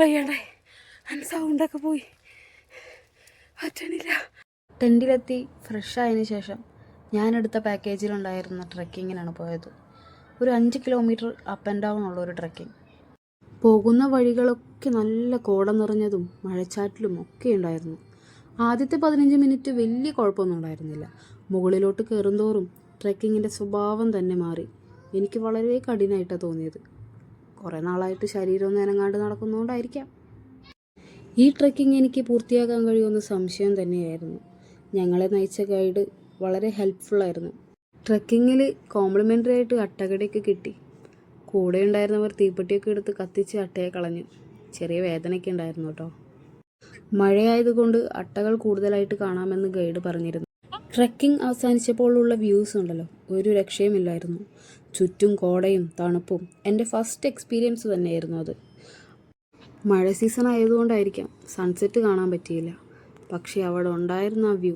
വയ്യാണ്ടായി. സൗണ്ടൊക്കെ പോയി, പറ്റണില്ല. ടെൻറ്റിലെത്തി ഫ്രഷായതിനു ശേഷം ഞാനെടുത്ത പാക്കേജിലുണ്ടായിരുന്ന ട്രെക്കിങ്ങിനാണ് പോയത്. ഒരു 5 കിലോമീറ്റർ അപ്പ് ആൻഡ് ഡൗൺ ഉള്ള ഒരു ട്രെക്കിംഗ്. പോകുന്ന വഴികളൊക്കെ നല്ല കോട നിറഞ്ഞതും മഴച്ചാറ്റിലും ഒക്കെ ഉണ്ടായിരുന്നു. ആദ്യത്തെ 15 മിനിറ്റ് വലിയ കുഴപ്പമൊന്നും ഉണ്ടായിരുന്നില്ല. മുകളിലോട്ട് കയറുന്തോറും ട്രെക്കിങ്ങിൻ്റെ സ്വഭാവം തന്നെ മാറി. എനിക്ക് വളരെ കഠിനമായിട്ടാണ് തോന്നിയത്. കുറേ നാളായിട്ട് ശരീരം നനങ്ങാണ്ട് നടക്കുന്നതുകൊണ്ടായിരിക്കാം. ഈ ട്രെക്കിംഗ് എനിക്ക് പൂർത്തിയാക്കാൻ കഴിയുമെന്ന് സംശയം തന്നെയായിരുന്നു. ഞങ്ങളെ നയിച്ച ഗൈഡ് വളരെ ഹെൽപ്ഫുള്ളായിരുന്നു. ട്രെക്കിങ്ങിൽ കോംപ്ലിമെൻ്ററി ആയിട്ട് അട്ടകടിയൊക്കെ കിട്ടി. കൂടെ ഉണ്ടായിരുന്നവർ തീപ്പെട്ടിയൊക്കെ എടുത്ത് കത്തിച്ച് അട്ടയെ കളഞ്ഞു. ചെറിയ വേദനയൊക്കെ ഉണ്ടായിരുന്നു കേട്ടോ. മഴയായതുകൊണ്ട് അട്ടകൾ കൂടുതലായിട്ട് കാണാമെന്ന് ഗൈഡ് പറഞ്ഞിരുന്നു. ട്രെക്കിംഗ് അവസാനിച്ചപ്പോഴുള്ള വ്യൂസ് ഉണ്ടല്ലോ, ഒരു രക്ഷയുമില്ലായിരുന്നു. ചുറ്റും കോടയും തണുപ്പും. എൻ്റെ ഫസ്റ്റ് എക്സ്പീരിയൻസ് തന്നെയായിരുന്നു അത്. മഴ സീസൺ ആയതുകൊണ്ടായിരിക്കാം സൺസെറ്റ് കാണാൻ പറ്റിയില്ല. പക്ഷേ അവിടെ ഉണ്ടായിരുന്ന ആ വ്യൂ,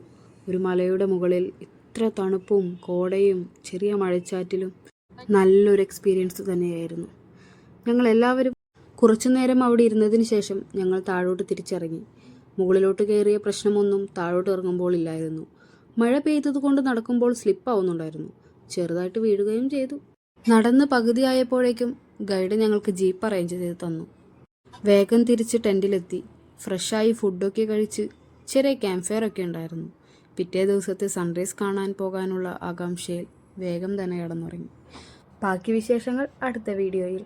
ഒരു മലയുടെ മുകളിൽ ഇത്ര തണുപ്പും കോടയും ചെറിയ മഴച്ചാറ്റിലും, നല്ലൊരു എക്സ്പീരിയൻസ് തന്നെയായിരുന്നു. ഞങ്ങളെല്ലാവരും കുറച്ചു നേരം അവിടെ ഇരുന്നതിന് ശേഷം ഞങ്ങൾ താഴോട്ട് തിരിച്ചിറങ്ങി. മുകളിലോട്ട് കയറിയ പ്രശ്നമൊന്നും താഴോട്ട് ഇറങ്ങുമ്പോൾ ഇല്ലായിരുന്നു. മഴ പെയ്തതുകൊണ്ട് നടക്കുമ്പോൾ സ്ലിപ്പാവുന്നുണ്ടായിരുന്നു. ചെറുതായിട്ട് വീഴുകയും ചെയ്തു. നടന്ന് പകുതിയായപ്പോഴേക്കും ഗൈഡ് ഞങ്ങൾക്ക് ജീപ്പ് അറേഞ്ച് ചെയ്ത് തന്നു. വേഗം തിരിച്ച് ടെൻറ്റിലെത്തി ഫ്രഷായി ഫുഡൊക്കെ കഴിച്ച് ചെറിയ ക്യാമ്പ് ഫയർ ഒക്കെ ഉണ്ടായിരുന്നു. പിറ്റേ ദിവസത്തെ സൺറൈസ് കാണാൻ പോകാനുള്ള ആകാംക്ഷയിൽ വേഗം തന്നെ കിടന്നുറങ്ങി. ബാക്കി വിശേഷങ്ങൾ അടുത്ത വീഡിയോയിൽ.